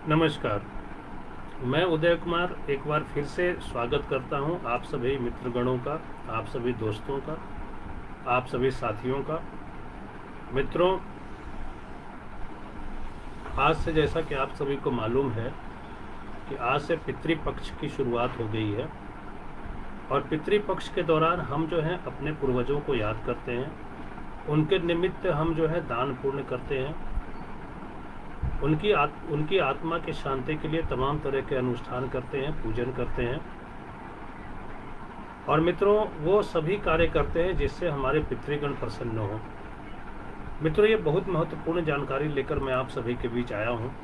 नमस्कार। मैं उदय कुमार एक बार फिर से स्वागत करता हूं आप सभी मित्रगणों का, आप सभी दोस्तों का, आप सभी साथियों का। मित्रों, आज से जैसा कि आप सभी को मालूम है कि आज से पितृपक्ष की शुरुआत हो गई है और पितृपक्ष के दौरान हम जो है अपने पूर्वजों को याद करते हैं। उनके निमित्त हम जो है दान पुण्य करते हैं। उनकी आत्मा की शांति के लिए तमाम तरह के अनुष्ठान करते हैं, पूजन करते हैं। और मित्रों, वो सभी कार्य करते हैं जिससे हमारे पितृगण प्रसन्न हो। मित्रों, ये बहुत महत्वपूर्ण जानकारी लेकर मैं आप सभी के बीच आया हूँ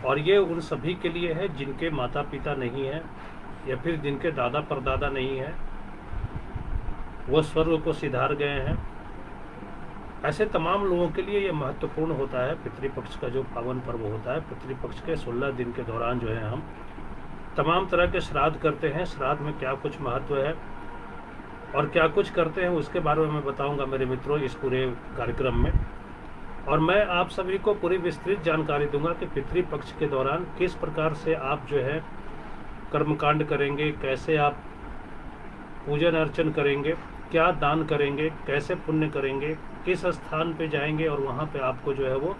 और ये उन सभी के लिए है जिनके माता पिता नहीं है या फिर जिनके दादा परदादा नहीं है, वो स्वर्ग को सिधार गए हैं। ऐसे तमाम लोगों के लिए ये महत्वपूर्ण होता है। पितृपक्ष का जो पावन पर्व होता है, पितृपक्ष के 16 दिन के दौरान जो है हम तमाम तरह के श्राद्ध करते हैं। श्राद्ध में क्या कुछ महत्व है और क्या कुछ करते हैं उसके बारे में मैं बताऊंगा मेरे मित्रों इस पूरे कार्यक्रम में। और मैं आप सभी को पूरी विस्तृत जानकारी दूंगा कि पितृपक्ष के दौरान किस प्रकार से आप जो है कर्मकांड करेंगे, कैसे आप पूजन अर्चन करेंगे, क्या दान करेंगे, कैसे पुण्य करेंगे, किस स्थान पे जाएंगे और वहाँ पे आपको जो है वो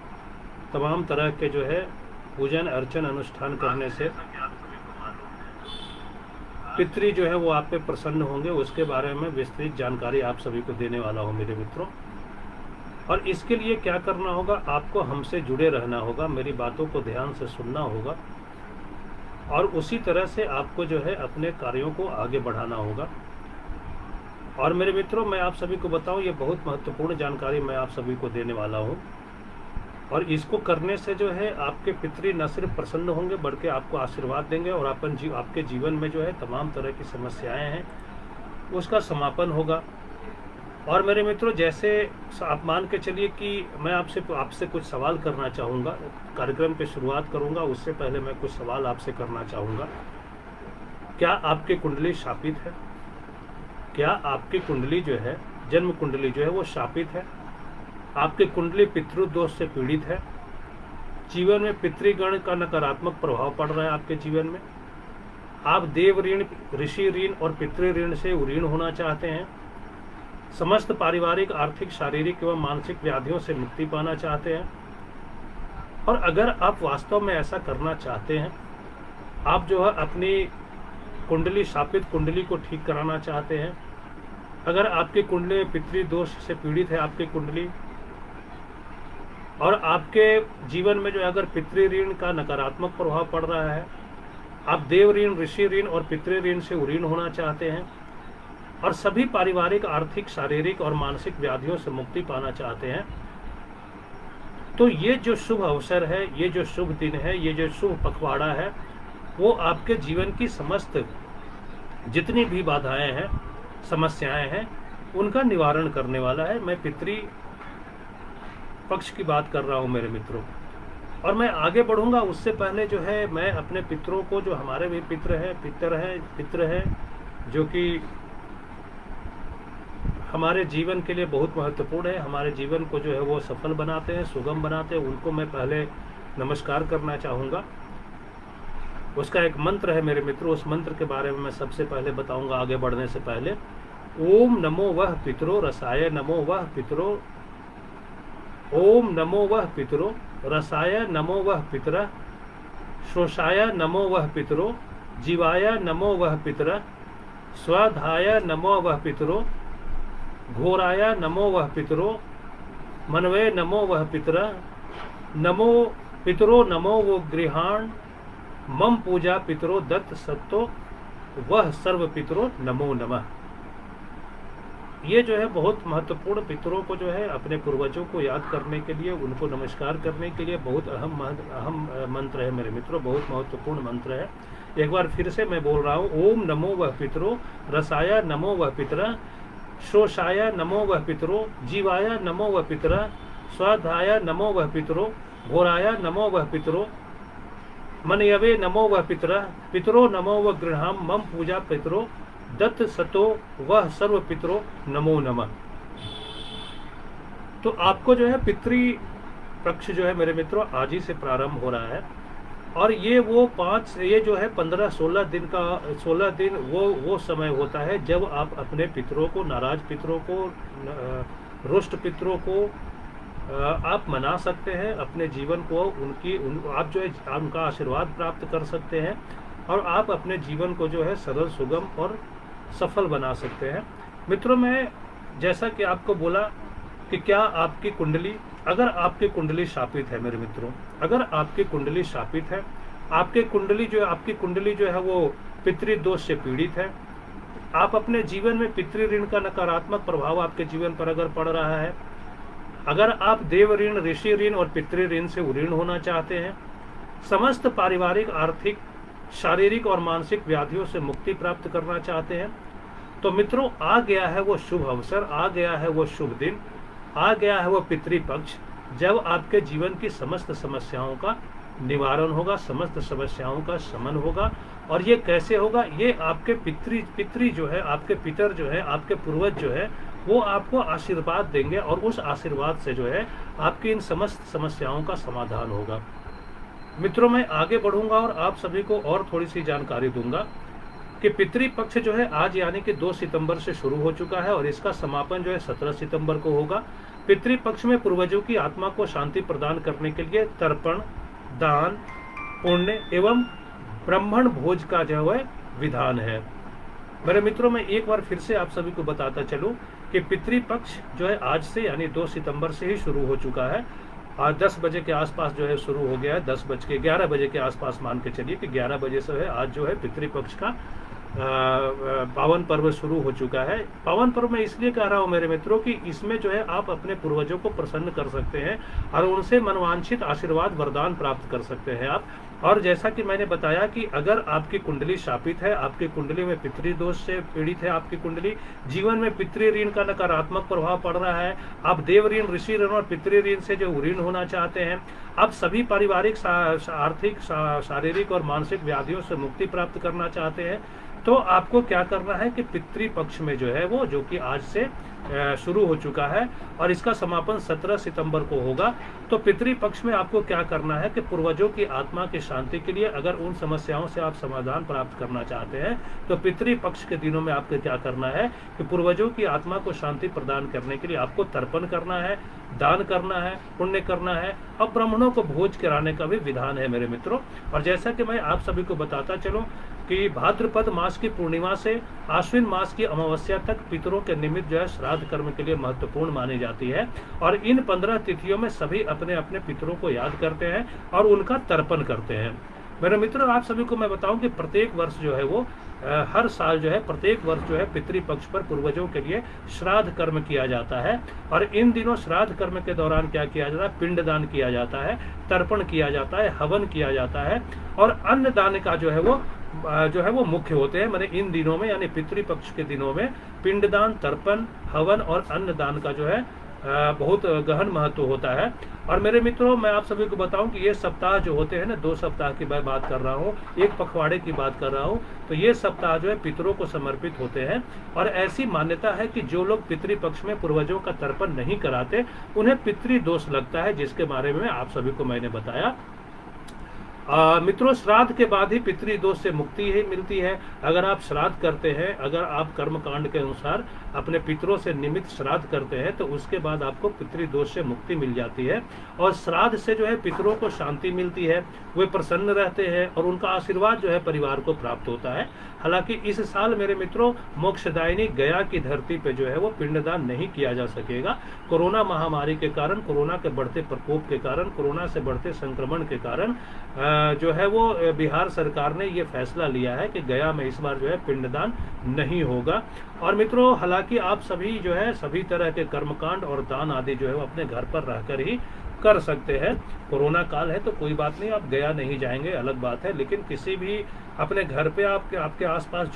तमाम तरह के जो है पूजन अर्चन अनुष्ठान करने से पितृ जो है वो आप पे प्रसन्न होंगे। उसके बारे में विस्तृत जानकारी आप सभी को देने वाला हूँ मेरे मित्रों। और इसके लिए क्या करना होगा, आपको हमसे जुड़े रहना होगा, मेरी बातों को ध्यान से सुनना होगा और उसी तरह से आपको जो है अपने कार्यों को आगे बढ़ाना होगा। और मेरे मित्रों, मैं आप सभी को बताऊं, ये बहुत महत्वपूर्ण जानकारी मैं आप सभी को देने वाला हूं और इसको करने से जो है आपके पितृ न सिर्फ प्रसन्न होंगे बल्कि आपको आशीर्वाद देंगे और आपके जीवन में जो है तमाम तरह की समस्याएं हैं उसका समापन होगा। और मेरे मित्रों, जैसे आप मान के चलिए कि मैं आपसे कुछ सवाल करना चाहूँगा। कार्यक्रम की शुरुआत करूँगा उससे पहले मैं कुछ सवाल आपसे करना चाहूँगा। क्या आपकी कुंडली शापित है? क्या आपकी कुंडली जो है, जन्म कुंडली जो है वो शापित है? आपकी कुंडली पितृदोष से पीड़ित है? जीवन में पितृगण का नकारात्मक प्रभाव पड़ रहा है आपके जीवन में? आप देव ऋण, ऋषि ऋण और पितृ ऋण से ऋण होना चाहते हैं? समस्त पारिवारिक, आर्थिक, शारीरिक एवं मानसिक व्याधियों से मुक्ति पाना चाहते हैं? और अगर आप वास्तव में ऐसा करना चाहते हैं, आप जो है अपनी कुंडली, शापित कुंडली को ठीक कराना चाहते हैं, अगर आपकी कुंडली पितृदोष से पीड़ित है आपकी कुंडली और आपके जीवन में जो अगर पितृ ऋण का नकारात्मक प्रभाव पड़ रहा है, आप देव ऋण, ऋषि ऋण और पितृ ऋण से ऋण होना चाहते हैं और सभी पारिवारिक, आर्थिक, शारीरिक और मानसिक व्याधियों से मुक्ति पाना चाहते हैं, तो ये जो शुभ अवसर है, ये जो शुभ दिन है, ये जो शुभ पखवाड़ा है, वो आपके जीवन की समस्त जितनी भी बाधाएं हैं, समस्याएं हैं, उनका निवारण करने वाला है। मैं पितृ पक्ष की बात कर रहा हूं मेरे मित्रों। और मैं आगे बढ़ूंगा उससे पहले जो है मैं अपने पितरों को, जो हमारे भी पितर हैं जो कि हमारे जीवन के लिए बहुत महत्वपूर्ण है, हमारे जीवन को जो है वो सफल बनाते हैं, सुगम बनाते हैं, उनको मैं पहले नमस्कार करना चाहूँगा। उसका एक मंत्र है मेरे मित्रों, उस मंत्र के बारे में मैं सबसे पहले बताऊंगा आगे बढ़ने से पहले। ओम नमो वह पितरो रसाय नमो वह पितरो, ओम नमो वह पितरो रसाय नमो वह पितर, शोषाय नमो वह पितरो, जीवाय नमो वह पितर, स्वधाय नमो वह पितरो, घोराय नमो वह पितरो, मनवे नमो वह पितर, नमो पितरो नमो वो गृहाण, मम पूजा पितरो दत्त सत्तो, वह सर्व पितरो नमो नमः। ये जो है बहुत महत्वपूर्ण, पितरों को जो है अपने पूर्वजों को याद करने के लिए, उनको नमस्कार करने के लिए बहुत अहम मंत्र है मेरे मित्रों, बहुत महत्वपूर्ण मंत्र है। एक बार फिर से मैं बोल रहा हूँ, ओम नमो वह पितरो रसाय नमो वह पितर, शोषाय नमो वह पितरो, जीवाय नमो वह पितर, स्वाध्याय नमो वह पितरो, घोराय नमो वह पितरो, मनयवे नमो वह पितरो नमो वह गृहाम, मम पूजा पितरो दत्त सतो, वह सर्व पितरो नमो नमः। तो आपको जो है पितृ पक्ष जो है मेरे मित्रों आज ही से प्रारंभ हो रहा है और ये जो है 15-16 दिन का 16 दिन वो समय होता है जब आप अपने पितरों को, नाराज पितरों को, रुष्ट पितरों को आप मना सकते हैं। अपने जीवन को आप जो है उनका आशीर्वाद प्राप्त कर सकते हैं और आप अपने जीवन को जो है सरल, सुगम और सफल बना सकते हैं। मित्रों, मैं जैसा कि आपको बोला कि क्या आपकी कुंडली, अगर आपकी कुंडली शापित है मेरे मित्रों, अगर आपकी कुंडली शापित है, आपकी कुंडली जो है वो पितृदोष से पीड़ित है, आप अपने जीवन में पितृ ऋण का नकारात्मक प्रभाव आपके जीवन पर अगर पड़ रहा है, अगर आप देव ऋण, ऋषि ऋण और पितृ ऋण से उऋण होना चाहते हैं, समस्त पारिवारिक, आर्थिक, शारीरिक और मानसिक व्याधियों से मुक्ति प्राप्त करना चाहते हैं, तो मित्रों आ गया है वो शुभ अवसर, आ गया है वो शुभ दिन, आ गया है वो पितृपक्ष, जब आपके जीवन की समस्त समस्याओं का निवारण होगा, समस्त समस्याओं का शमन होगा। और ये कैसे होगा? ये आपके पितृ जो है, आपके पितर जो है, आपके पूर्वज जो है, वो आपको आशीर्वाद देंगे और उस आशीर्वाद से जो है आपकी इन समस्त समस्याओं का समाधान होगा। मित्रों, मैं आगे बढ़ूंगा और आप सभी को और थोड़ी सी जानकारी दूंगा कि पितृपक्ष जो है आज यानी कि 2 सितंबर से शुरू हो चुका है और इसका समापन जो है 17 सितंबर को होगा। पितृपक्ष में पूर्वजों की आत्मा को शांति प्रदान करने के लिए तर्पण, दान, पुण्य एवं ब्राह्मण भोज का जो है विधान है। मेरे मित्रों, मैं एक बार फिर से आप सभी को बताता चलूं कि पितृपक्ष जो है आज से यानी 2 सितंबर से ही शुरू हो चुका है। आज 10 बजे के आसपास जो है शुरू हो गया है, 11 बजे के आसपास मान के चलिए कि 11 बजे से है आज जो है पितृपक्ष का पावन पर्व शुरू हो चुका है। पावन पर्व मैं इसलिए कह रहा हूँ मेरे मित्रों कि इसमें जो है आप अपने पूर्वजों को प्रसन्न कर सकते हैं और उनसे मनवांछित आशीर्वाद, वरदान प्राप्त कर सकते हैं आप। और जैसा कि मैंने बताया कि अगर आपकी कुंडली शापित है, आपकी कुंडली में पितृदोष से पीड़ित है, आपकी कुंडली जीवन में पितृ ऋण का नकारात्मक प्रभाव पड़ रहा है, आप देव ऋण, ऋषि ऋण और पितृ ऋण से जो ऋण होना चाहते हैं, आप सभी पारिवारिक, आर्थिक, शारीरिक और मानसिक व्याधियों से मुक्ति प्राप्त करना चाहते हैं, तो आपको क्या करना है कि पितृपक्ष में जो है वो, जो कि आज से शुरू हो चुका है और इसका समापन 17 सितंबर को होगा, तो पितृपक्ष में आपको क्या करना है कि पूर्वजों की आत्मा की शांति के लिए, अगर उन समस्याओं से आप समाधान प्राप्त करना चाहते हैं, तो पितृपक्ष के दिनों में आपको क्या करना है कि पूर्वजों की आत्मा को शांति प्रदान करने के लिए आपको तर्पण करना है, दान करना है, पुण्य करना है और ब्राह्मणों को भोज कराने का भी विधान है मेरे मित्रों। और जैसा कि मैं आप सभी को बताता चलूं कि भाद्रपद मास की पूर्णिमा से आश्विन मास की अमावस्या तक पितरों के निमित्त जो है श्राद्ध कर्म के लिए महत्वपूर्ण मानी जाती है और इन 15 तिथियों में सभी अपने अपने पितरों को याद करते हैं और उनका तर्पण करते हैं। मेरे मित्रों, आप सभी को मैं बताऊं कि प्रत्येक वर्ष जो है वो हर साल जो है, प्रत्येक वर्ष जो है पितृपक्ष पर पूर्वजों के लिए श्राद्ध कर्म किया जाता है और इन दिनों श्राद्ध कर्म के दौरान क्या किया जाता है? पिंडदान किया जाता है, तर्पण किया जाता है, हवन किया जाता है और अन्न दान का जो है वो मुख्य होते हैं। मैंने इन दिनों में यानी पितृपक्ष के दिनों में पिंडदान, तर्पण, हवन और अन्न दान का जो है बहुत गहन महत्व होता है। और मेरे मित्रों, मैं आप सभी को बताऊं कि ये सप्ताह जो होते हैं ना, 2 सप्ताह की मैं बात कर रहा हूँ, एक पखवाड़े की बात कर रहा हूँ, तो ये सप्ताह जो है पितरों को समर्पित होते हैं। और ऐसी मान्यता है कि जो लोग पितृपक्ष में पूर्वजों का तर्पण नहीं कराते उन्हें पितृदोष लगता है, जिसके बारे में आप सभी को मैंने बताया। मित्रों, श्राद्ध के बाद ही पितृदोष से मुक्ति ही मिलती है। अगर आप श्राद्ध करते हैं, अगर आप कर्मकांड के अनुसार अपने पितरों से निमित्त श्राद्ध करते हैं, तो उसके बाद आपको पितृदोष से मुक्ति मिल जाती है और श्राद्ध से जो है पितरों को शांति मिलती है, वे प्रसन्न रहते हैं और उनका आशीर्वाद जो है परिवार को प्राप्त होता है। हालांकि इस साल मेरे मित्रों मोक्षदायिनी गया की धरती पे जो है वो पिंडदान नहीं किया जा सकेगा। कोरोना महामारी के कारण, कोरोना के बढ़ते प्रकोप के कारण, कोरोना से बढ़ते संक्रमण के कारण जो है वो बिहार सरकार ने ये फैसला लिया है कि गया में इस बार जो है पिंडदान नहीं होगा। और मित्रों, हालांकि आप सभी जो है सभी तरह के कर्मकांड और दान आदि जो है वो अपने घर पर रहकर ही कर सकते हैं। कोरोना काल है तो कोई बात नहीं, आप गया नहीं जाएंगे, अलग बात है, लेकिन किसी भी अपने घर पे आपके आसपास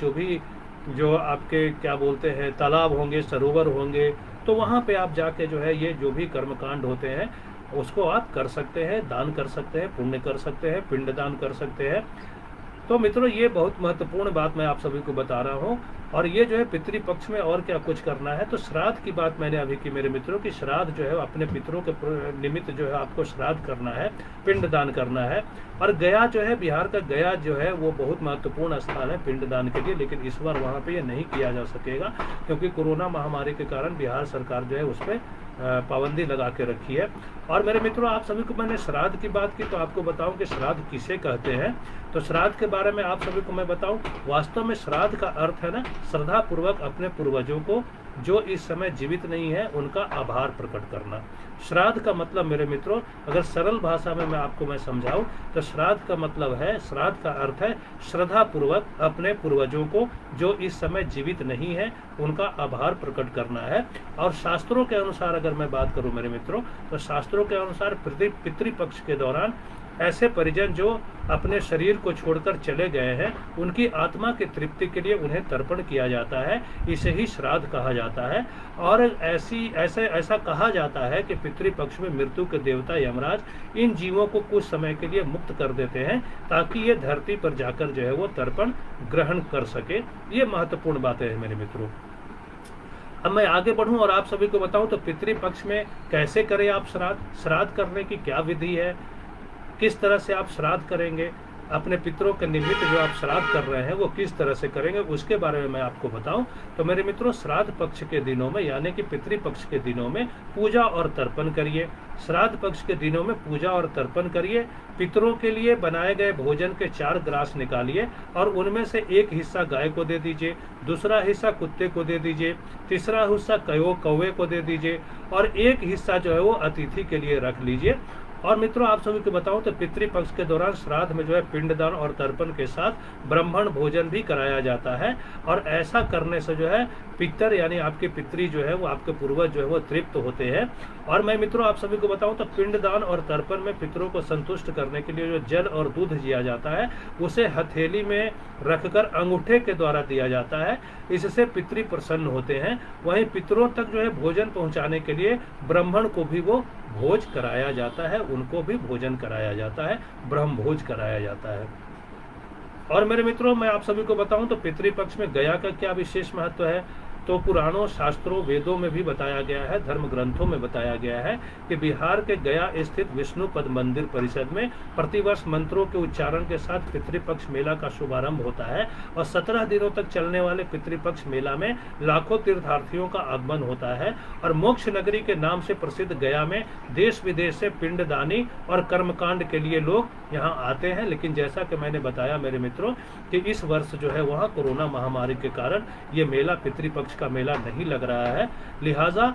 जो आपके क्या बोलते हैं तालाब होंगे, सरोवर होंगे, तो वहाँ पे आप जाके जो है ये जो भी कर्मकांड होते हैं उसको आप कर सकते हैं, दान कर सकते हैं, पुण्य कर सकते हैं, पिंडदान कर सकते हैं। तो मित्रों ये बहुत महत्वपूर्ण बात मैं आप सभी को बता रहा हूँ। और ये जो है पितृपक्ष में और क्या कुछ करना है, तो श्राद्ध की बात मैंने अभी की मेरे मित्रों की। श्राद्ध जो है अपने पितरों के निमित्त जो है आपको श्राद्ध करना है, पिंडदान करना है। और गया जो है, बिहार का गया जो है वो बहुत महत्वपूर्ण स्थान है पिंडदान के लिए, लेकिन इस बार वहाँ पे ये नहीं किया जा सकेगा क्योंकि कोरोना महामारी के कारण बिहार सरकार जो है उस पर पाबंदी लगा के रखी है। और मेरे मित्रों आप सभी को मैंने श्राद्ध की बात की, तो आपको बताऊं कि श्राद्ध किसे कहते हैं। तो श्राद्ध के बारे में आप सभी को मैं बताऊं, वास्तव में श्राद्ध का अर्थ है ना, श्रद्धा पूर्वक अपने पूर्वजों को जो इस समय जीवित नहीं है उनका आभार प्रकट करना। श्राद्ध का मतलब मेरे मित्रों, अगर सरल भाषा में मैं समझाऊं तो श्राद्ध का मतलब है, श्राद्ध का अर्थ है श्रद्धा पूर्वक अपने पूर्वजों को जो इस समय जीवित नहीं है उनका आभार प्रकट करना है। और शास्त्रों के अनुसार अगर मैं बात करूं मेरे मित्रों, तो शास्त्रों के अनुसार पितृपक्ष के दौरान ऐसे परिजन जो अपने शरीर को छोड़कर चले गए हैं उनकी आत्मा की तृप्ति के लिए उन्हें तर्पण किया जाता है, इसे ही श्राद्ध कहा जाता है। और ऐसा कहा जाता है कि पितृपक्ष में मृत्यु के देवता यमराज इन जीवों को कुछ समय के लिए मुक्त कर देते हैं ताकि ये धरती पर जाकर जो है वो तर्पण ग्रहण कर सके। ये महत्वपूर्ण बातें हैं मेरे मित्रों। अब मैं आगे बढ़ूं और आप सभी को बताऊं तो पितृपक्ष में कैसे करें आप श्राद्ध, श्राद्ध करने की क्या विधि है, किस तरह से आप श्राद्ध करेंगे, अपने पितरों के निमित्त जो आप श्राद्ध कर रहे हैं वो किस तरह से करेंगे, उसके बारे में मैं आपको बताऊं। तो मेरे मित्रों श्राद्ध पक्ष के दिनों में यानी कि पितृपक्ष के दिनों में पूजा और तर्पण करिए। श्राद्ध पक्ष के दिनों में पूजा और तर्पण करिए। पितरों के लिए बनाए गए भोजन के 4 ग्रास निकालिए और उनमें से एक हिस्सा गाय को दे दीजिए, दूसरा हिस्सा कुत्ते को दे दीजिए, तीसरा हिस्सा कौवे को दे दीजिए और एक हिस्सा जो है वो अतिथि के लिए रख लीजिए। और मित्रों आप सभी को बताऊं तो पितृपक्ष के दौरान श्राद्ध में जो है पिंडदान और तर्पण के साथ ब्राह्मण भोजन भी कराया जाता है। और ऐसा करने से जो है पितर यानी आपके पितरी जो है वो आपके पूर्वज जो है वो तृप्त होते हैं। और मैं मित्रों आप सभी को बताऊं तो पिंडदान और तर्पण में पितरों को संतुष्ट करने के लिए जो जल और दूध दिया जाता है उसे हथेली में रखकर अंगूठे के द्वारा दिया जाता है, इससे पितरी प्रसन्न होते हैं। वहीं पितरों तक जो है भोजन पहुंचाने के लिए ब्राह्मण को भी वो भोज कराया जाता है, उनको भी भोजन कराया जाता है, ब्रह्म भोज कराया जाता है। और मेरे मित्रों मैं आप सभी को बताऊं तो पितृपक्ष में गया का क्या विशेष महत्व है, तो पुराणों, शास्त्रों, वेदों में भी बताया गया है, धर्म ग्रंथों में बताया गया है कि बिहार के गया स्थित विष्णुपद मंदिर परिषद में प्रतिवर्ष मंत्रों के उच्चारण के साथ पितृपक्ष मेला का शुभारंभ होता है और 17 दिनों तक चलने वाले पितृपक्ष मेला में लाखों तीर्थार्थियों का आगमन होता है। और मोक्ष नगरी के नाम से प्रसिद्ध गया में देश विदेश से पिंडदानी और कर्मकांड के लिए लोग यहाँ आते हैं। लेकिन जैसा कि मैंने बताया मेरे मित्रों कि इस वर्ष जो है वहाँ कोरोना महामारी के कारण ये मेला पितृपक्ष का मेला नहीं लग रहा है, लिहाजा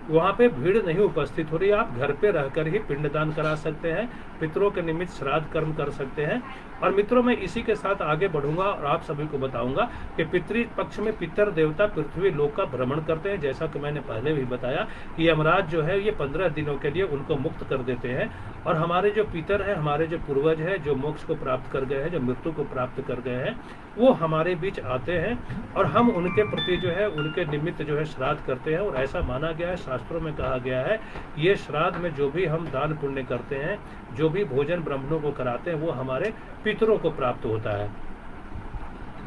वहाँ पे भीड़ नहीं उपस्थित हो रही। आप घर पे रहकर ही पिंडदान करा सकते हैं, पितरों के निमित्त श्राद्ध कर्म कर सकते हैं। और मित्रों मैं इसी के साथ आगे बढ़ूंगा और आप सभी को बताऊंगा कि पितृपक्ष में पितर देवता पृथ्वी लोक का भ्रमण करते हैं। जैसा कि मैंने पहले भी बताया कि यमराज जो है ये 15 दिनों के लिए उनको मुक्त कर देते हैं। और हमारे जो पितर है, हमारे जो पूर्वज है, जो मोक्ष को प्राप्त कर गए हैं, जो मृत्यु को प्राप्त कर गए हैं, वो हमारे बीच आते हैं और हम उनके प्रति जो है उनके निमित्त जो है श्राद्ध करते हैं। और ऐसा माना गया है, शास्त्रों में कहा गया है, ये श्राद्ध में जो भी हम दान पुण्य करते हैं, जो भी भोजन ब्राह्मणों को कराते हैं, वो हमारे पितरों को प्राप्त होता है।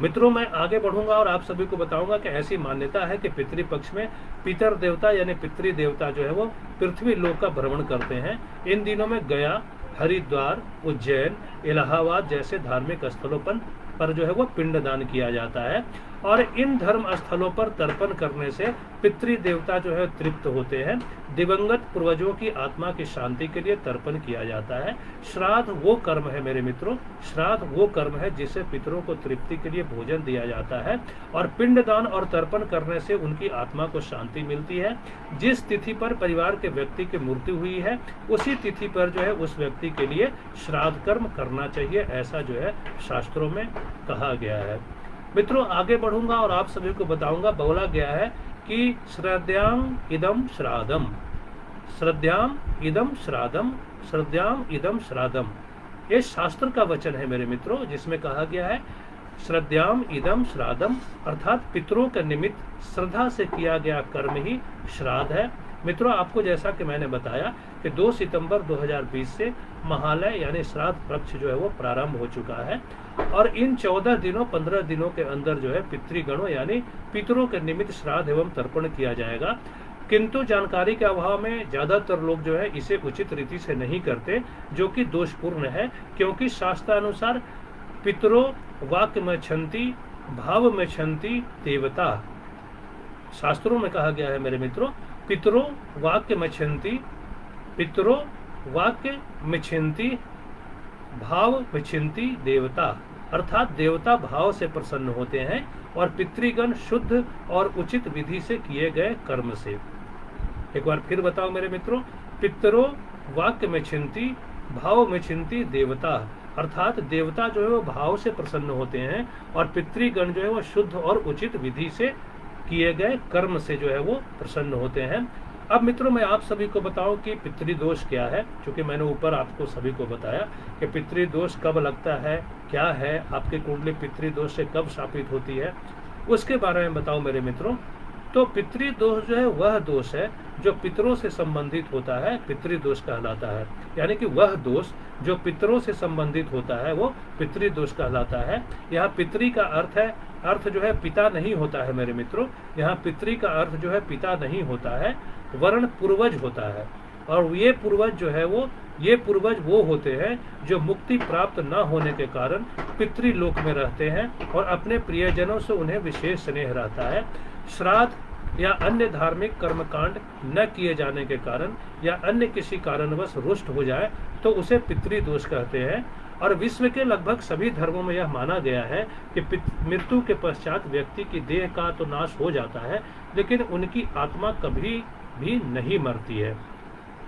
मित्रों मैं आगे बढ़ूंगा और आप सभी को बताऊंगा कि ऐसी मान्यता है कि पितृपक्ष में पितर देवता यानी पितृ देवता जो है वो पृथ्वी लोक का भ्रमण करते हैं। इन दिनों में गया, हरिद्वार, उज्जैन, इलाहाबाद जैसे धार्मिक स्थलों पर जो है वो पिंडदान किया जाता है। और इन धर्म स्थलों पर तर्पण करने से पितृ देवता जो है तृप्त होते हैं। दिवंगत पूर्वजों की आत्मा की शांति के लिए तर्पण किया जाता है। श्राद्ध वो कर्म है मेरे मित्रों, श्राद्ध वो कर्म है जिससे पितरों को तृप्ति के लिए भोजन दिया जाता है। और पिंडदान और तर्पण करने से उनकी आत्मा को शांति मिलती है। जिस तिथि पर परिवार के व्यक्ति की मृत्यु हुई है उसी तिथि पर जो है उस व्यक्ति के लिए श्राद्ध कर्म करना चाहिए, ऐसा जो है शास्त्रों में कहा गया है। मित्रों आगे बढ़ूंगा और आप सभी को बताऊंगा, बोला गया है कि श्रद्धाम इदम श्राद्धम, श्रद्धाम इदम श्राद्धम, श्रद्धाम इदम श्राद्धम। ये शास्त्र का वचन है मेरे मित्रों, जिसमें कहा गया है श्रद्धाम इदम श्राद्धम, अर्थात पितरों के निमित्त श्रद्धा से किया गया कर्म ही श्राद्ध है। मित्रों, आपको जैसा कि मैंने बताया कि 2 सितंबर 2020 से महालय यानी श्राद्ध पक्ष जो है वो प्रारंभ हो चुका है और इन 14 दिनों 15 दिनों के अंदर जो है पितृगणों यानी पितरों के निमित्त श्राद्ध एवं तर्पण किया जाएगा। किंतु जानकारी के अभाव में ज्यादातर लोग जो है इसे उचित रीति से नहीं करते, जो कि दोषपूर्ण है, क्योंकि शास्त्रानुसार पितरों वाक्य में छंती भाव में छंती देवता। शास्त्रों में कहा गया है मेरे मित्रों, पितरों वाक्य में छंती, पितरों वाक्य में छंती भाव में छंती देवता, अर्थात देवता भाव से प्रसन्न होते हैं और पितृगण शुद्ध और उचित विधि से किए गए कर्म से। एक बार फिर बताओ मेरे मित्रों, पितरों वाक्य में छंती भाव में छंती देवता, अर्थात देवता जो है वो भाव से प्रसन्न होते हैं और पितृगण जो है वो शुद्ध और उचित विधि से किए गए कर्म से जो है वो प्रसन्न होते हैं। अब मित्रों, मैं आप सभी को बताऊं कि पितृदोष क्या है, क्योंकि मैंने ऊपर आपको सभी को बताया कि पितृदोष कब लगता है, क्या है, आपकी कुंडली पितृदोष से कब शापित होती है, उसके बारे में बताओ मेरे मित्रों। तो पितृदोष जो है वह दोष है जो पितरों से संबंधित होता है, पितृदोष कहलाता है। यानी कि वह दोष जो पितरों से संबंधित होता है वो पितृदोष कहलाता है। यहाँ पितरी का अर्थ जो है पिता नहीं होता है मेरे मित्रों, यहाँ पितरी का अर्थ जो है पिता नहीं होता है, वर्ण पूर्वज होता है। और ये पूर्वज वो होते हैं जो मुक्ति प्राप्त न होने के कारण पितृलोक में रहते हैं और अपने प्रियजनों से उन्हें विशेष स्नेह रहता है। श्राद्ध या अन्य धार्मिक कर्मकांड न किए जाने के कारण या अन्य किसी कारणवश रुष्ट हो जाए तो उसे पितृदोष कहते हैं। और विश्व के लगभग सभी धर्मों में यह माना गया है कि मृत्यु के पश्चात व्यक्ति की देह का तो नाश हो जाता है, लेकिन उनकी आत्मा कभी भी नहीं मरती है।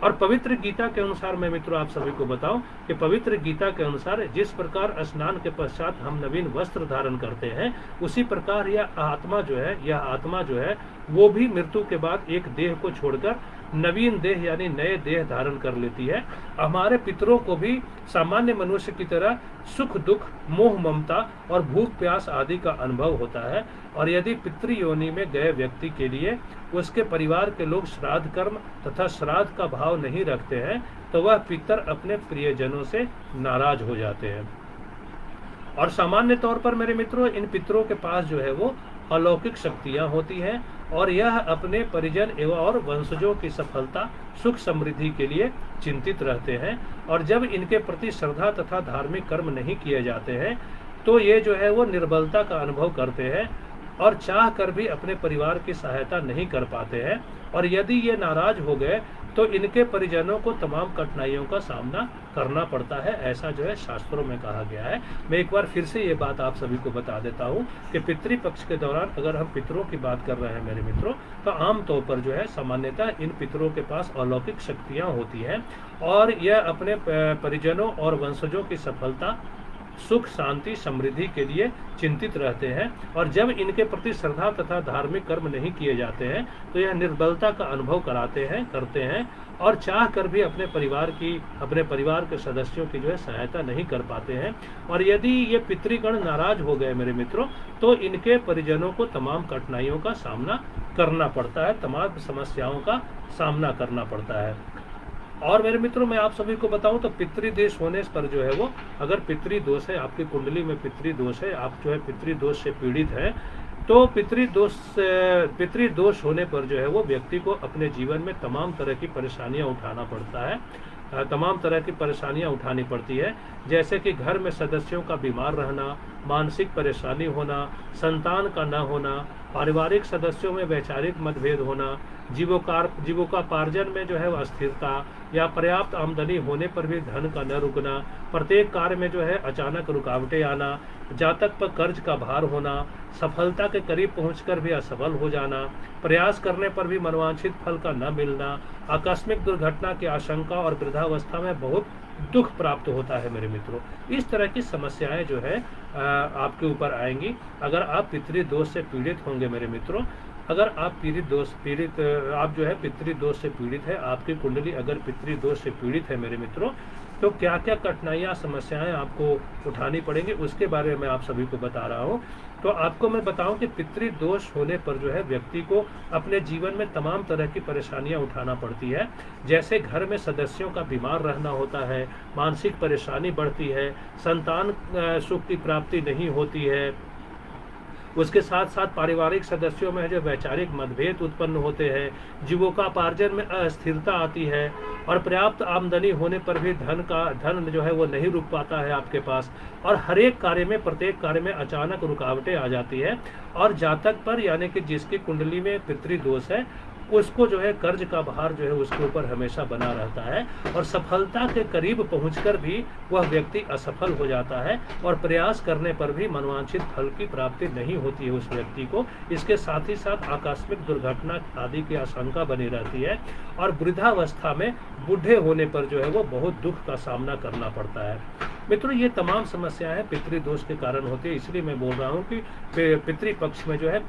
और पवित्र गीता के अनुसार मैं मित्रों आप सभी को बताऊं कि पवित्र गीता के अनुसार जिस प्रकार स्नान के पश्चात हम नवीन वस्त्र धारण करते हैं, उसी प्रकार यह आत्मा जो है वो भी मृत्यु के बाद एक देह को छोड़कर नवीन देह यानी नए देह धारण कर लेती है। हमारे पितरों को भी सामान्य मनुष्य की तरह सुख दुख मोह ममता और भूख प्यास आदि का अनुभव होता है। और यदि पितृ योनि में गए व्यक्ति के लिए उसके परिवार के लोग श्राद्ध कर्म तथा श्राद्ध का भाव नहीं रखते हैं तो वह पितर अपने प्रियजनों से नाराज हो जाते हैं। और सामान्य तौर पर मेरे मित्रों, इन पितरों के पास जो है वो अलौकिक शक्तियां होती हैं और यह अपने परिजन एवं और वंशजों की सफलता सुख समृद्धि के लिए चिंतित रहते हैं। और जब इनके प्रति श्रद्धा तथा धार्मिक कर्म नहीं किए जाते हैं तो ये जो है वो निर्बलता का अनुभव करते हैं और चाह कर भी अपने परिवार की सहायता नहीं कर पाते हैं। और यदि ये नाराज हो गए तो इनके परिजनों को तमाम कठिनाइयों का सामना करना पड़ता है, ऐसा जो है शास्त्रों में कहा गया है। मैं एक बार फिर से ये बात आप सभी को बता देता हूँ कि पितृपक्ष के दौरान अगर हम पितरों की बात कर रहे हैं मेरे मित्रों, तो आमतौर पर जो है सामान्यतः इन पितरों के पास अलौकिक शक्तियाँ होती हैं और यह अपने परिजनों और वंशजों की सफलता सुख शांति समृद्धि के लिए चिंतित रहते हैं। और जब इनके प्रति श्रद्धा तथा धार्मिक कर्म नहीं किए जाते हैं तो यह निर्बलता का अनुभव करते हैं और चाह कर भी अपने परिवार के सदस्यों की जो है सहायता नहीं कर पाते हैं। और यदि ये पितृगण नाराज हो गए मेरे मित्रों तो इनके परिजनों को तमाम कठिनाइयों का सामना करना पड़ता है, तमाम समस्याओं का सामना करना पड़ता है। और मेरे मित्रों, मैं आप सभी को बताऊं तो पितृदोष होने पर जो है वो, अगर पितृदोष है आपकी कुंडली में पितृदोष है, आप जो है पितृदोष से पीड़ित है, तो पितृदोष होने पर जो है वो व्यक्ति को अपने जीवन में तमाम तरह की परेशानियां उठाना पड़ता है, तमाम तरह की परेशानियां उठानी पड़ती है। जैसे कि घर में सदस्यों का बीमार रहना, मानसिक परेशानी होना, संतान का न होना, पारिवारिक सदस्यों में वैचारिक मतभेद होना, जीविकोपार्जन में जो है वो अस्थिरता या पर्याप्त आमदनी होने पर भी धन का न रुकना, प्रत्येक कार्य में जो है अचानक रुकावटें आना, जातक पर कर्ज का भार होना, सफलता के करीब पहुंचकर भी असफल हो जाना, प्रयास करने पर भी मनवांछित फल का न मिलना, आकस्मिक दुर्घटना की आशंका और वृद्धावस्था में बहुत दुख प्राप्त होता है मेरे मित्रों। इस तरह की समस्याएं जो है आपके ऊपर आएंगी अगर आप पितृदोष से पीड़ित होंगे मेरे मित्रों। अगर आप आप जो है पितृदोष से पीड़ित है, आपकी कुंडली अगर पितृदोष से पीड़ित है मेरे मित्रों, तो क्या क्या कठिनाइयाँ समस्याएं आपको उठानी पड़ेंगी उसके बारे में मैं आप सभी को बता रहा हूँ। तो आपको मैं बताऊं कि पितृदोष होने पर जो है व्यक्ति को अपने जीवन में तमाम तरह की परेशानियां उठाना पड़ती है। जैसे घर में सदस्यों का बीमार रहना होता है, मानसिक परेशानी बढ़ती है, संतान सुख की प्राप्ति नहीं होती है, उसके साथ साथ पारिवारिक सदस्यों में जो वैचारिक मतभेद उत्पन्न होते हैं, जीविकोपार्जन में अस्थिरता आती है, और पर्याप्त आमदनी होने पर भी धन जो है वो नहीं रुक पाता है आपके पास, और हर एक कार्य में प्रत्येक कार्य में अचानक रुकावटें आ जाती है। और जातक पर यानी कि जिसकी कुंडली में पितृदोष है उसको जो है कर्ज का भार जो है उसके ऊपर हमेशा बना रहता है, और सफलता के करीब पहुंचकर भी वह व्यक्ति असफल हो जाता है, और प्रयास करने पर भी मनोवांछित फल की प्राप्ति नहीं होती है उस व्यक्ति को। इसके साथ ही साथ आकस्मिक दुर्घटना आदि की आशंका बनी रहती है, और वृद्धावस्था में बूढ़े होने पर जो है वो बहुत दुख का सामना करना पड़ता है। मित्रों, ये तमाम समस्याएं पितृदोष के कारण होती है, इसलिए मैं बोल रहा हूँ कि पितृपक्ष में जो है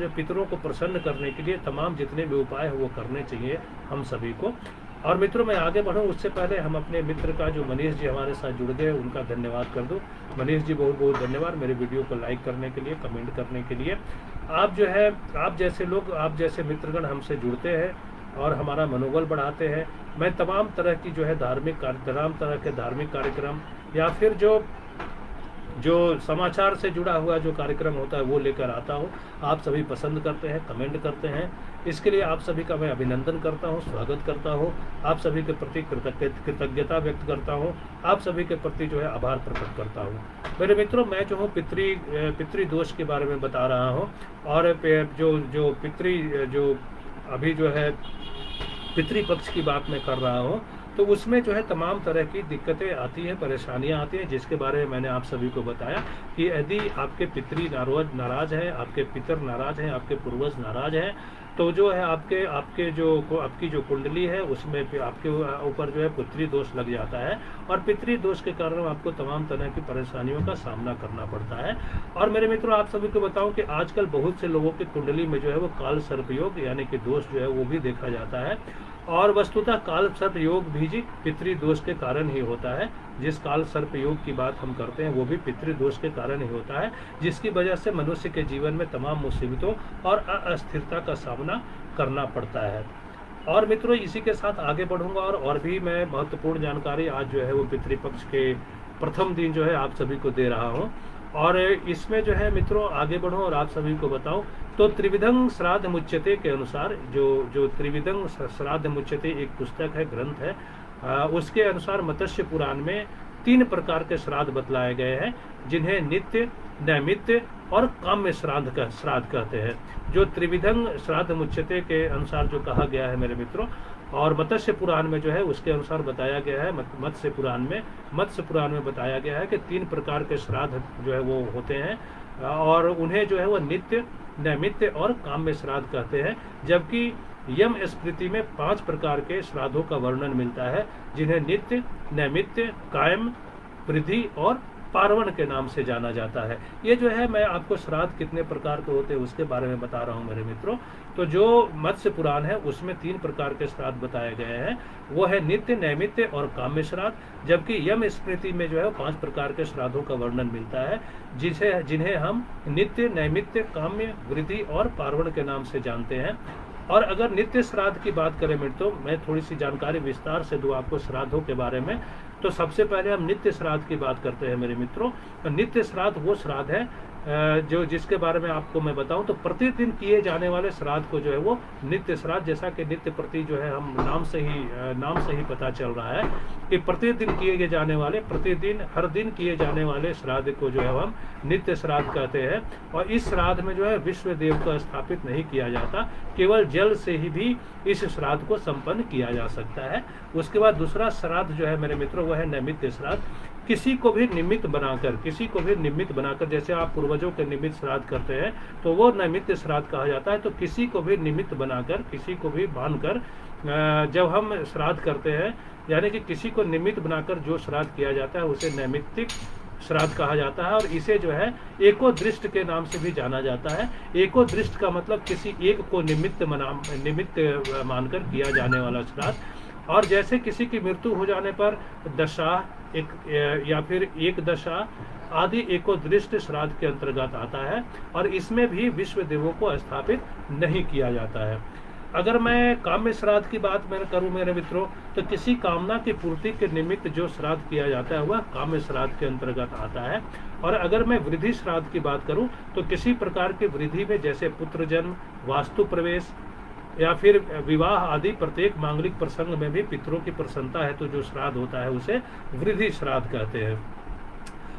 पितरों को प्रसन्न करने के लिए तमाम जितने भी उपाय हैं वो करने चाहिए हम सभी को। और मित्रों, मैं आगे बढ़ूं उससे पहले हम अपने मित्र का जो मनीष जी हमारे साथ जुड़ गए उनका धन्यवाद कर दूं। मनीष जी बहुत बहुत धन्यवाद मेरे वीडियो को लाइक करने के लिए, कमेंट करने के लिए। आप जो है आप जैसे मित्रगण हमसे जुड़ते हैं और हमारा मनोबल बढ़ाते हैं। मैं तमाम तरह की जो है तमाम तरह के धार्मिक कार्यक्रम या फिर जो समाचार से जुड़ा हुआ जो कार्यक्रम होता है वो लेकर आता हूँ। आप सभी पसंद करते हैं, कमेंट करते हैं, इसके लिए आप सभी का मैं अभिनंदन करता हूँ, स्वागत करता हूँ। आप सभी के प्रति कृतज्ञता व्यक्त करता हूँ, आप सभी के प्रति जो है आभार प्रकट करता हूँ। मेरे मित्रों, मैं जो हूँ पितृदोष के बारे में बता रहा हूँ, और जो अभी जो है पितृपक्ष की बात मैं कर रहा हूँ, तो उसमें जो है तमाम तरह की दिक्कतें आती हैं, परेशानियां आती हैं, जिसके बारे में मैंने आप सभी को बताया कि यदि आपके पितृ नाराज हैं, आपके पितर नाराज हैं, आपके पूर्वज नाराज हैं, तो जो है आपकी जो कुंडली है उसमें आपके ऊपर जो है पितृदोष लग जाता है, और पितृदोष के कारण आपको तमाम तरह की परेशानियों का सामना करना पड़ता है। और मेरे मित्रों, आप सभी को बताऊं कि आजकल बहुत से लोगों की कुंडली में जो है वो काल सर्पयोग यानी कि दोष जो है वो भी देखा जाता है, और वस्तुतः काल सर्प योग भी जी पितृदोष के कारण ही होता है। जिस काल सर्प योग की बात हम करते हैं वो भी पितृदोष के कारण ही होता है, जिसकी वजह से मनुष्य के जीवन में तमाम मुसीबतों और अस्थिरता का सामना करना पड़ता है। और मित्रों, इसी के साथ आगे बढ़ूंगा और भी मैं महत्वपूर्ण जानकारी आज जो है वो पितृपक्ष के प्रथम दिन जो है आप सभी को दे रहा हूँ। और इसमें जो है मित्रों आगे बढ़ूं और आप सभी को बताऊं तो त्रिविधं श्राद्ध मुच्यते के अनुसार जो त्रिविधं श्राद्ध मुच्यते एक पुस्तक है, ग्रंथ है, उसके अनुसार मत्स्य पुराण में 3 प्रकार के श्राद्ध बतलाए गए हैं, जिन्हें नित्य, नैमित्य और काम्य श्राद्ध कहते हैं। जो त्रिविधं श्राद्ध मुच्यते के अनुसार जो कहा गया है मेरे मित्रों, और मत्स्य पुराण में जो है उसके अनुसार बताया गया है, मत्स्य पुराण में बताया गया है कि 3 प्रकार के श्राद्ध जो है वो होते हैं, और उन्हें जो है वो नित्य, नैमित्य और काम्य श्राद्ध कहते हैं। जबकि यम स्मृति में 5 प्रकार के श्राद्धों का वर्णन मिलता है, जिन्हें नित्य, नैमित्य, कायम, वृद्धि और पार्वण के नाम से जाना जाता है। ये जो है मैं आपको श्राद्ध कितने प्रकार के होते हैं उसके बारे में बता रहा हूँ मेरे मित्रों। तो जो मत्स्य पुराण है उसमें 3 प्रकार के श्राद्ध बताए गए हैं, वो है नित्य, नैमित्य और काम्य श्राद्ध। जबकि यम स्मृति में जो है 5 प्रकार के श्राद्धों का वर्णन मिलता है, जिन्हें हम नित्य, नैमित्य, काम्य, वृद्धि और पार्वण के नाम से जानते हैं। और अगर नित्य श्राद्ध की बात करें मित्रों, मैं थोड़ी सी जानकारी विस्तार से दूं आपको श्राद्धों के बारे में। तो सबसे पहले हम नित्य श्राद्ध की बात करते हैं मेरे मित्रों। तो नित्य श्राद्ध वो श्राद्ध है जिसके बारे में आपको मैं बताऊं तो प्रतिदिन किए जाने वाले श्राद्ध को जो है वो नित्य श्राद्ध, जैसा कि नित्य प्रति जो है हम नाम से ही पता चल रहा है कि प्रतिदिन किए जाने वाले, प्रतिदिन हर दिन किए जाने वाले श्राद्ध को जो है हम नित्य श्राद्ध कहते हैं। और इस श्राद्ध में जो है विश्व देव को स्थापित नहीं किया जाता, केवल जल से ही भी इस श्राद्ध को संपन्न किया जा सकता है। उसके बाद दूसरा श्राद्ध जो है मेरे मित्रों वह है नैमित्य श्राद्ध। किसी को भी निमित्त बनाकर जैसे आप पूर्वजों के निमित्त श्राद्ध करते हैं तो वो नैमित्य श्राद्ध कहा जाता है। तो किसी को भी निमित्त बनाकर, किसी को भी बांधकर जब हम श्राद्ध करते हैं, यानी कि किसी को निमित्त बनाकर जो श्राद्ध किया जाता है उसे नैमित्तिक श्राद्ध कहा जाता है। और इसे जो है एकोदृष्ट के नाम से भी जाना जाता है। एकोदृष्ट का मतलब किसी एक को निमित्त मानकर किया जाने वाला श्राद्ध। और जैसे किसी की मृत्यु हो जाने पर दशा या फिर एक दशा आदि एकोदृष्ट श्राद्ध के अंतर्गत आता है। और इसमें भी विश्व देवों को स्थापित नहीं किया जाता है। अगर मैं काम्य श्राद्ध की बात मैं करूं मेरे मित्रों, तो किसी कामना की पूर्ति के निमित्त जो श्राद्ध किया जाता है वह काम्य श्राद्ध के अंतर्गत आता है। और अगर मैं वृद्धि श्राद्ध की बात करूं तो किसी प्रकार की वृद्धि में, जैसे पुत्र जन्म, वास्तु प्रवेश या फिर विवाह आदि प्रत्येक मांगलिक प्रसंग में भी पितरों की प्रसन्नता है तो जो श्राद्ध होता है उसे वृद्धि श्राद्ध कहते हैं।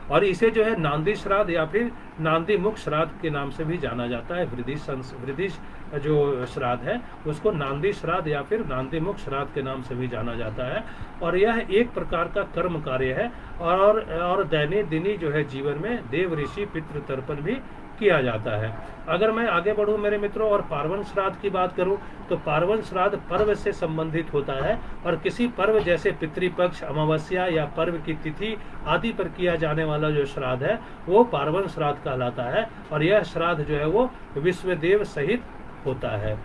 और इसे जो है नांदी श्राद्ध या फिर नांदी मुख श्राद्ध के नाम से भी जाना जाता है। वृद्धि जो श्राद्ध है उसको नांदी श्राद्ध या फिर नांदी मुख श्राद्ध के नाम से भी जाना जाता है। और यह एक प्रकार का कर्म कार्य है और दैनिक जो है जीवन में देव ऋषि पितृ तर्पण भी किया जाता है। अगर मैं आगे बढ़ूं मेरे मित्रों और पार्वन श्राद्ध की बात करूं तो पार्वन श्राद्ध पर्व से संबंधित होता है। और किसी पर्व जैसे पितृपक्ष, अमावस्या या पर्व की तिथि आदि पर किया जाने वाला जो श्राद्ध है वो पार्वन श्राद्ध कहलाता है। और यह श्राद्ध जो है वो विश्वदेव सहित होता है।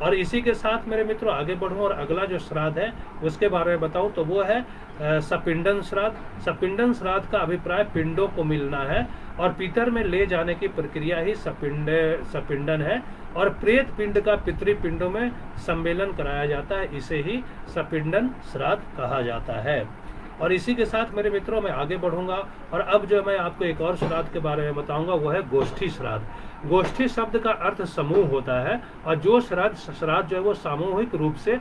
और इसी के साथ मेरे मित्रों आगे बढ़ूं और अगला जो श्राद्ध है उसके बारे में बताऊं तो वो है सपिंडन श्राद्ध। सपिंडन श्राद्ध का अभिप्राय पिंडों को मिलना है और पितर में ले जाने की प्रक्रिया ही सपिंडन है। और प्रेत पिंड का पितृपिंडों में सम्मेलन कराया जाता है, इसे ही सपिंडन श्राद्ध कहा जाता है। और इसी के साथ मेरे मित्रों मैं आगे बढ़ूंगा और अब जो मैं आपको एक और श्राद्ध के बारे में बताऊंगा वो है गोष्ठी श्राद्ध। गोष्ठी शब्द का अर्थ समूह होता है और जो श्राद्ध जो है वो सामूहिक रूप से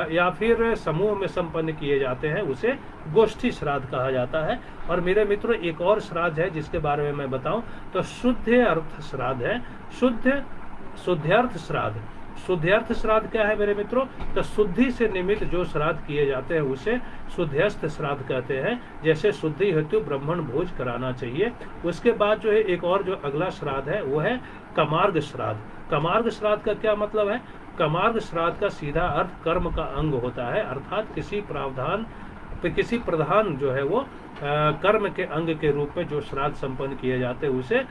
या फिर समूह में संपन्न किए जाते हैं उसे गोष्ठी श्राद्ध कहा जाता है। और मेरे मित्रों एक और श्राद्ध है जिसके बारे में मैं बताऊं तो शुद्ध अर्थ श्राद्ध है। शुद्धार्थ श्राद्ध। शुद्धार्थ श्राद्ध क्या है मेरे मित्रों, तो शुद्धि से निमित्त जो श्राद्ध किए जाते हैं उसे शुद्धार्थ श्राद्ध कहते हैं। जैसे शुद्धि हेतु ब्राह्मण भोज कराना चाहिए। उसके बाद जो है एक और जो अगला श्राद्ध है वो है कमार्ग श्राद्ध। कमार्ग श्राद्ध का क्या मतलब है, कमार्ग श्राद्ध का सीधा अर्थ कर्म का अंग होता है, अर्थात किसी प्रधान जो है वो कर्म के अंग के रूप में जो श्राद्ध संपन्न किए जाते हैं उसे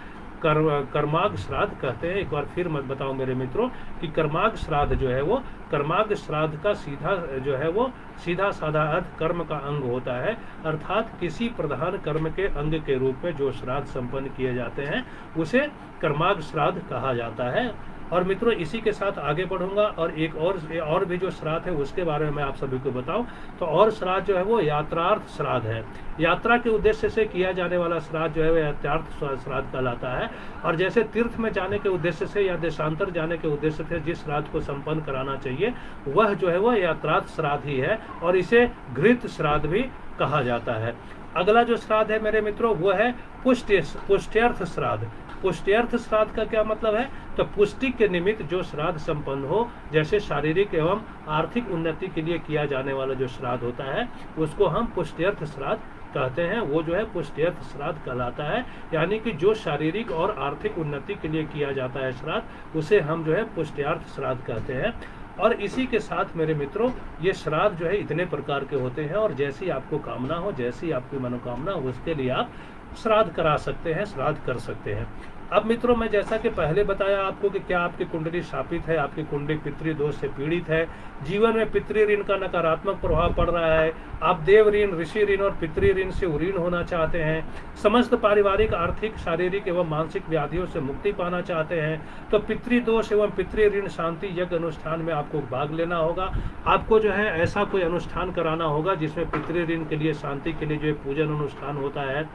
कर्माग श्राद्ध कहते हैं। एक बार फिर मैं बताऊं मेरे मित्रों कि कर्माग श्राद्ध जो है वो कर्माग श्राद्ध का सीधा साधा अर्थ कर्म का अंग होता है, अर्थात किसी प्रधान कर्म के अंग के रूप में जो श्राद्ध संपन्न किए जाते हैं उसे कर्माग श्राद्ध कहा जाता है। और मित्रों इसी के साथ आगे बढ़ूंगा और एक और भी जो श्राद्ध है उसके बारे में मैं आप सभी को बताऊं तो और श्राद्ध जो है वो यात्रार्थ श्राद्ध है। यात्रा के उद्देश्य से किया जाने वाला श्राद्ध जो है वह यात्रार्थ श्राद्ध कहलाता है। और जैसे तीर्थ में जाने के उद्देश्य से या देशांतर जाने के उद्देश्य से जिस श्राद्ध को संपन्न कराना चाहिए वह जो है वह यात्रार्थ श्राद्ध ही है और इसे घृत श्राद्ध भी कहा जाता है। अगला जो श्राद्ध है मेरे मित्रों वो है पुष्ट्यर्थ श्राद्ध। पुष्ट्यर्थ श्राद्ध का क्या मतलब है, तो पुष्टि के निमित्त जो श्राद्ध संपन्न हो, जैसे शारीरिक एवं आर्थिक उन्नति के लिए किया जाने वाला जो श्राद्ध होता है उसको हम पुष्ट्यर्थ श्राद्ध कहते हैं। वो जो है पुष्ट्यर्थ श्राद्ध कहलाता है, यानी कि जो शारीरिक और आर्थिक उन्नति के लिए किया जाता है श्राद्ध उसे हम जो है पुष्ट्यर्थ श्राद्ध कहते हैं। और इसी के साथ मेरे मित्रों ये श्राद्ध जो है इतने प्रकार के होते हैं और जैसी आपको कामना हो, जैसी आपकी मनोकामना हो उसके लिए आप श्राद्ध करा सकते हैं, श्राद्ध कर सकते हैं। अब मित्रों मैं जैसा कि पहले बताया आपको कि क्या आपकी कुंडली शापित है, आपकी कुंडली पितृ दोष से पीड़ित है, जीवन में पितृ ऋण का नकारात्मक प्रभाव पड़ रहा है, आप देव ऋण, ऋषि ऋण और पितृ ऋण से उऋण होना चाहते हैं, समस्त पारिवारिक, आर्थिक, शारीरिक एवं मानसिक व्याधियों से मुक्ति पाना चाहते हैं, तो पितृ दोष एवं पितृ ऋण शांति यज्ञ अनुष्ठान में आपको भाग लेना होगा। आपको जो है ऐसा कोई अनुष्ठान कराना होगा जिसमें पितृ ऋण के लिए, शांति के लिए जो पूजन अनुष्ठान होता है।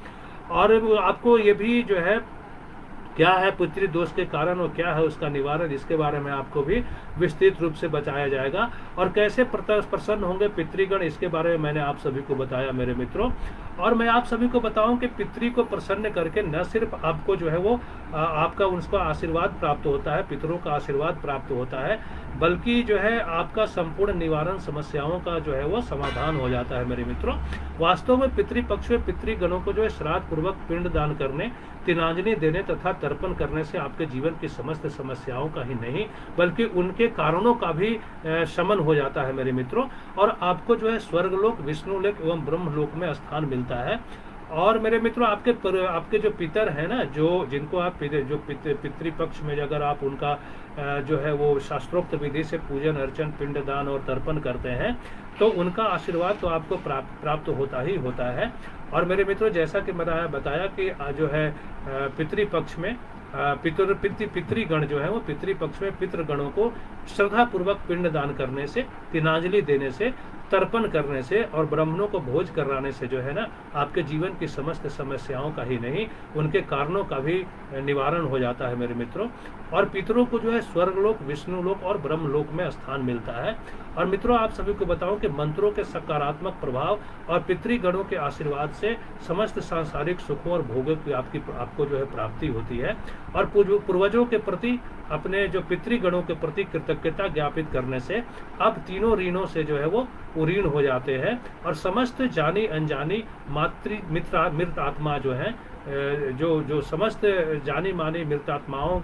और आपको ये भी जो है क्या है पितृ दोष के कारण और क्या है उसका निवारण, इसके बारे में आपको भी विस्तृत रूप से बताया जाएगा। और कैसे प्रसन्न होंगे पितृगण इसके बारे में मैंने आप सभी को बताया मेरे मित्रों। और मैं आप सभी को बताऊं कि पितृ को प्रसन्न करके न सिर्फ आपको जो है वो आपका उनका आशीर्वाद प्राप्त होता है, पितरों का आशीर्वाद प्राप्त होता है, बल्कि जो है आपका संपूर्ण निवारण समस्याओं का जो है वो समाधान हो जाता है मेरे मित्रों। वास्तव में पितृपक्ष में पितृगणों को जो है श्राद्ध पूर्वक पिंड दान करने, तिलांजलि देने तथा तर्पण करने से आपके जीवन की समस्त समस्याओं का ही नहीं बल्कि उनके कारणों का भी शमन हो जाता है मेरे मित्रों। और आपको जो है स्वर्गलोक, विष्णुलोक एवं ब्रह्मलोक में स्थान मिलता है। और मेरे मित्रों, आपके जो पितर हैं ना, जो जिनको आप पितृपक्ष में अगर आप उनका जो है वो शास्त्रोक्त विधि से पूजन अर्चन पिंडदान और तर्पण करते हैं, तो उनका आशीर्वाद तो आपको प्राप्त होता ही होता है। और मेरे मित्रों, जैसा कि मैंने बताया कि जो है पितृपक्ष में पितृगण जो है वो पितृपक्ष में पितृगणों को श्रद्धा पूर्वक पिंड दान करने से, तिलांजलि देने से, तर्पण करने से और ब्राह्मणों को भोज कराने से जो है ना, आपके जीवन की समस्त समस्याओं का ही नहीं, उनके कारणों का भी निवारण हो जाता है मेरे मित्रों। और पितरों को जो है स्वर्गलोक, विष्णुलोक और ब्रह्मलोक में स्थान मिलता है। और मित्रों, आप सभी को बताऊं कि मंत्रों के सकारात्मक प्रभाव और पितृगणों के आशीर्वाद से समस्त सांसारिक सुखों और भोगों की आपको जो है प्राप्ति होती है। और पूर्वजों के प्रति, अपने जो पितृगणों के प्रति कृतज्ञता ज्ञापित करने से आप तीनों ऋणों से जो है वो उरीण हो जाते हैं और समस्त जानी अनजानी मृत आत्मा जो है, जो समस्त जानी मानी मृत आत्माओं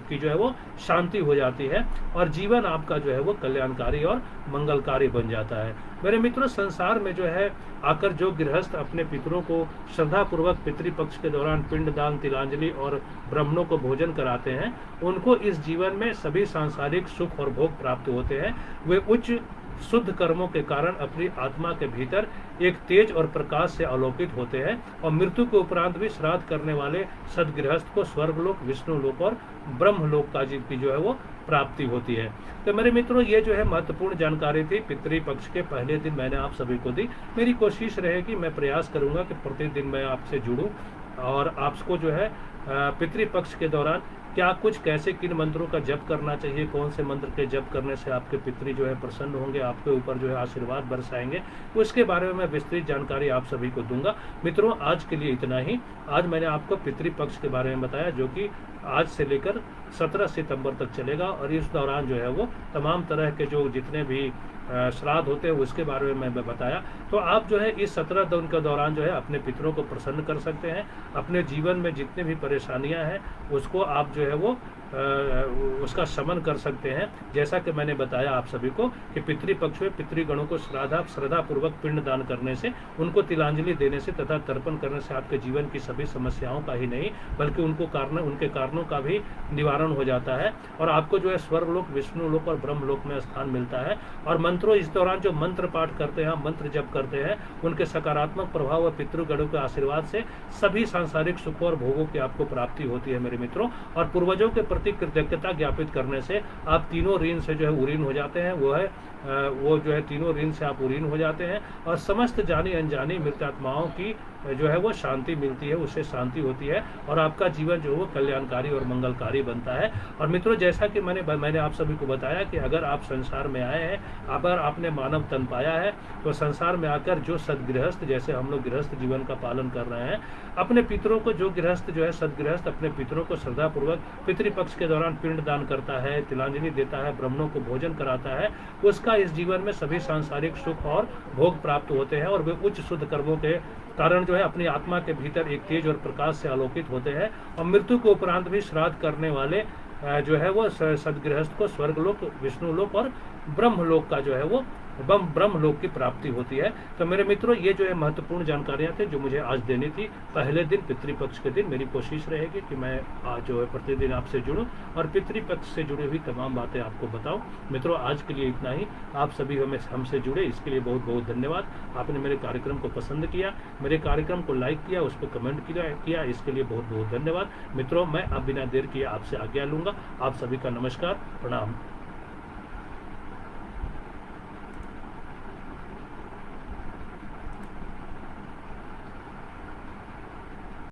की जो है वो शांति हो जाती है और जीवन आपका जो है वो कल्याणकारी और मंगलकारी बन जाता है। मेरे मित्रों, संसार में जो है आकर जो गृहस्थ अपने पितरों को श्रद्धा पूर्वक पितृपक्ष के दौरान पिंडदान, तिलांजलि और ब्राह्मणों को भोजन कराते हैं, उनको इस जीवन में सभी सांसारिक सुख और भोग प्राप्त होते हैं। वे उच्च शुद्ध कर्मों के कारण अपनी आत्मा के भीतर एक तेज और प्रकाश से आलोकित होते हैं और मृत्यु के उपरांत भी श्राद्ध करने वाले सदगृहस्थ को स्वर्गलोक, विष्णुलोक और ब्रह्मलोक का की जो है वो प्राप्ति होती है। तो मेरे मित्रों, ये जो है महत्वपूर्ण जानकारी थी पितृपक्ष के पहले दिन मैंने आप सभी को दी। मेरी कोशिश रहेगी, मैं प्रयास करूंगा कि प्रतिदिन मैं आपसे जुड़ूं और आपको जो है पितृपक्ष के दौरान क्या कुछ, कैसे, किन मंत्रों का जप करना चाहिए, कौन से मंत्र के जप करने से आपके पितृ जो है प्रसन्न होंगे, आपके ऊपर जो है आशीर्वाद बरसाएंगे, उसके बारे में मैं विस्तृत जानकारी आप सभी को दूंगा। मित्रों, आज के लिए इतना ही। आज मैंने आपको पितृपक्ष के बारे में बताया, जो कि आज से लेकर 17 सितंबर तक चलेगा और इस दौरान जो है वो तमाम तरह के जो जितने भी श्राद्ध होते हैं उसके बारे में मैं बताया। तो आप जो है इस 17 दिन के दौरान जो है अपने पितरों को प्रसन्न कर सकते हैं। अपने जीवन में जितने भी परेशानियां हैं उसको आप जो है वो उसका शमन कर सकते हैं। जैसा कि मैंने बताया आप सभी को कि पितृपक्ष में पितृगणों को श्रद्धा पूर्वक पिंड दान करने से, उनको तिलांजलि देने से तथा तर्पण करने से आपके जीवन की सभी समस्याओं का ही नहीं बल्कि उनके कारणों का भी निवारण हो जाता है और आपको जो है स्वर्गलोक, विष्णुलोक और ब्रह्मलोक में स्थान मिलता है। और मंत्रों, इस दौरान जो मंत्र पाठ करते हैं, मंत्र जप करते हैं, उनके सकारात्मक प्रभाव और पितृगणों के आशीर्वाद से सभी सांसारिक सुखों और भोगों की आपको प्राप्ति होती है मेरे मित्रों। और पूर्वजों के प्रति कृतज्ञता ज्ञापित करने से आप तीनों ऋण से जो है उरीन हो जाते हैं। वो जो है तीनों ऋण से आप उरीन हो जाते हैं और समस्त जानी अनजानी मृत आत्माओं की जो है वो शांति मिलती है, उससे शांति होती है और आपका जीवन जो है वो कल्याणकारी और मंगलकारी बनता है। और मित्रों, जैसा कि मैंने आप सभी को बताया कि अगर आप संसार में आए हैं, अगर आपने मानव तन पाया है, तो संसार में आकर जो सदगृहस्थ, जैसे हम लोग गृहस्थ जीवन का पालन कर रहे हैं, अपने पितरों को, जो गृहस्थ जो है सदगृहस्थ अपने पितरों को श्रद्धापूर्वक पितृपक्ष के दौरान पिंड दान करता है, तिलांजलि देता है, ब्राह्मणों को भोजन कराता है, उसका इस जीवन में सभी सांसारिक सुख और भोग प्राप्त होते हैं और वे उच्च शुद्ध कर्मों के कारण जो है अपनी आत्मा के भीतर एक तेज और प्रकाश से आलोकित होते हैं और मृत्यु के उपरांत भी श्राद्ध करने वाले जो है वो सदगृहस्थ को स्वर्गलोक, विष्णुलोक और ब्रह्मलोक का जो है वो ब्रह्मलोक की प्राप्ति होती है। तो मेरे मित्रों, ये जो है महत्वपूर्ण जानकारियां थी जो मुझे आज देनी थी पहले दिन, पितृपक्ष के दिन। मेरी कोशिश रहेगी कि मैं आज जो है प्रतिदिन आपसे जुड़ूं और पितृपक्ष से जुड़ी हुई तमाम बातें आपको बताऊं। मित्रों, आज के लिए इतना ही। आप सभी हमसे जुड़े, इसके लिए बहुत बहुत धन्यवाद। आपने मेरे कार्यक्रम को पसंद किया, मेरे कार्यक्रम को लाइक किया, उस पर कमेंट किया, इसके लिए बहुत बहुत धन्यवाद। मित्रों, मैं अब बिना देर किए आपसे आज्ञा लूंगा। आप सभी का नमस्कार, प्रणाम।